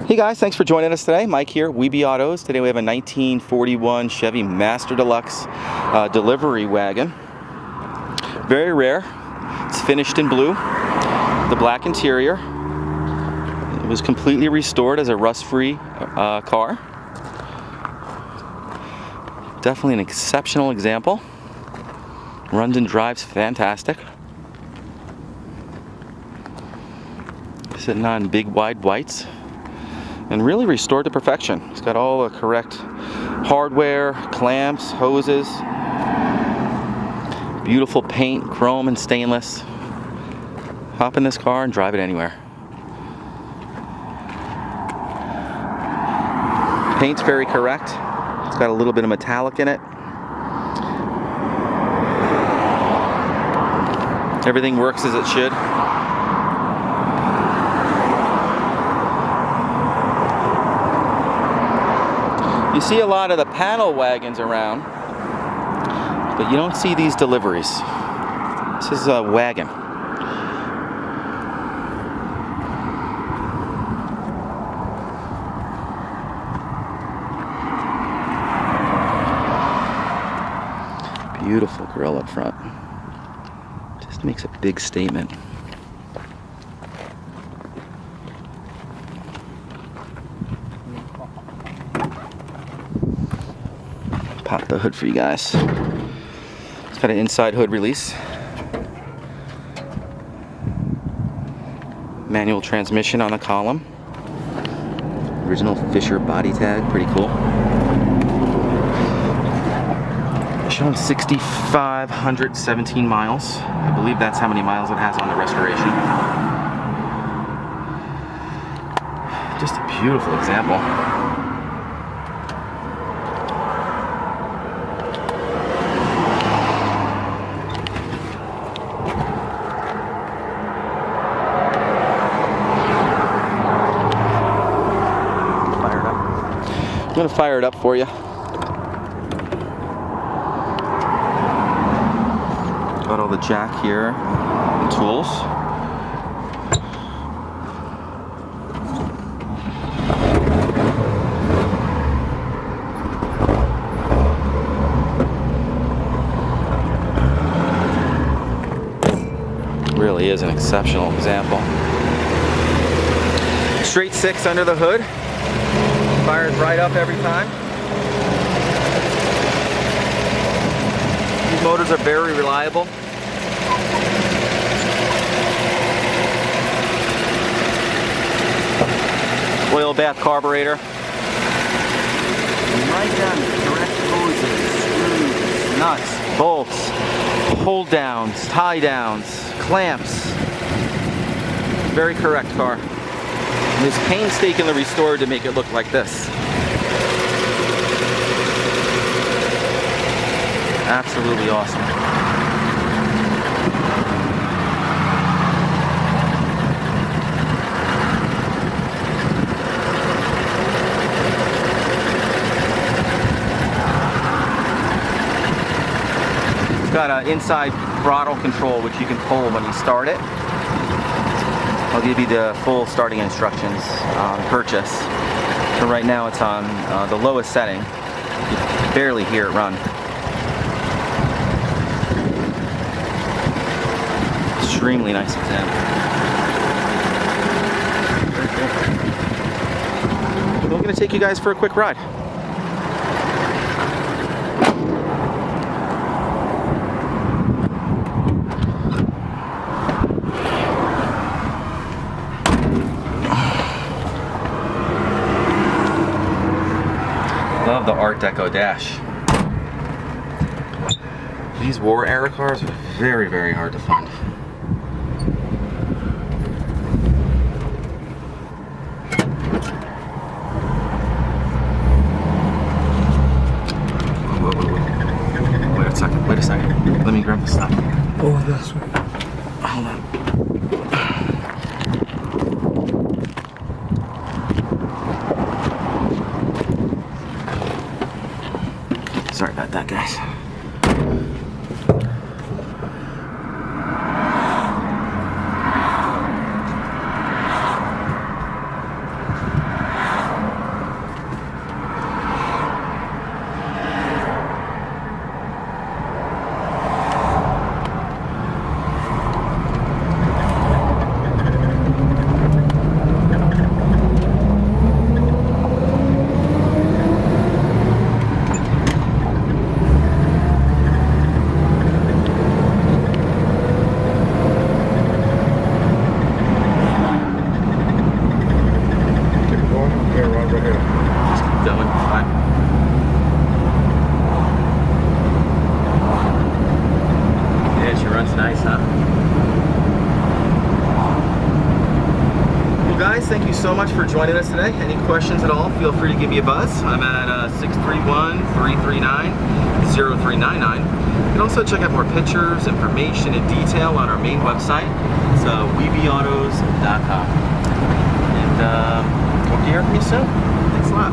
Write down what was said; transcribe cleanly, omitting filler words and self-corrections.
Hey guys, thanks for joining us today. Mike here, WeBe Autos. Today we have a 1941 Chevy Master Deluxe delivery wagon. Very rare. It's finished in blue. The black interior. It was completely restored as a rust-free car. Definitely an exceptional example. Runs and drives fantastic. Sitting on big wide whites. And really restored to perfection. It's got all the correct hardware, clamps, hoses, beautiful paint, chrome and stainless. Hop in this car and drive it anywhere. Paint's very correct. It's got a little bit of metallic in it. Everything works as it should. You see a lot of the panel wagons around, but you don't see these deliveries. This is a wagon. Beautiful grille up front. Just makes a big statement. Pop the hood for you guys. It's got an inside hood release. Manual transmission on the column. Original Fisher body tag, pretty cool. Showing 6,517 miles. I believe that's how many miles it has on the restoration. Just a beautiful example. I'm going to fire it up for you. Got all the jack here, the tools. Really is an exceptional example. Straight 6 under the hood. Fires right up every time. These motors are very reliable. Oil bath carburetor. And right down to correct hoses, screws, nuts, bolts, hold downs, tie downs, clamps. Very correct car. And it's painstakingly restored to make it look like this. Absolutely awesome. It's got an inside throttle control which you can pull when you start it. I'll give you the full starting instructions on purchase. So right now it's on the lowest setting. You can barely hear it run. Extremely nice example. I'm going to take you guys for a quick ride. Love the Art Deco dash. These war era cars are very, very hard to find. Wait a second. Let me grab the stuff. Oh, that's right. Hold on. Sorry about that, guys. joining us today. Any questions at all, feel free to give me a buzz. I'm at 631-339-0399. You can also check out more pictures, information, and detail on our main website. It's webeautos.com. And hope to hear from you soon. Thanks a lot.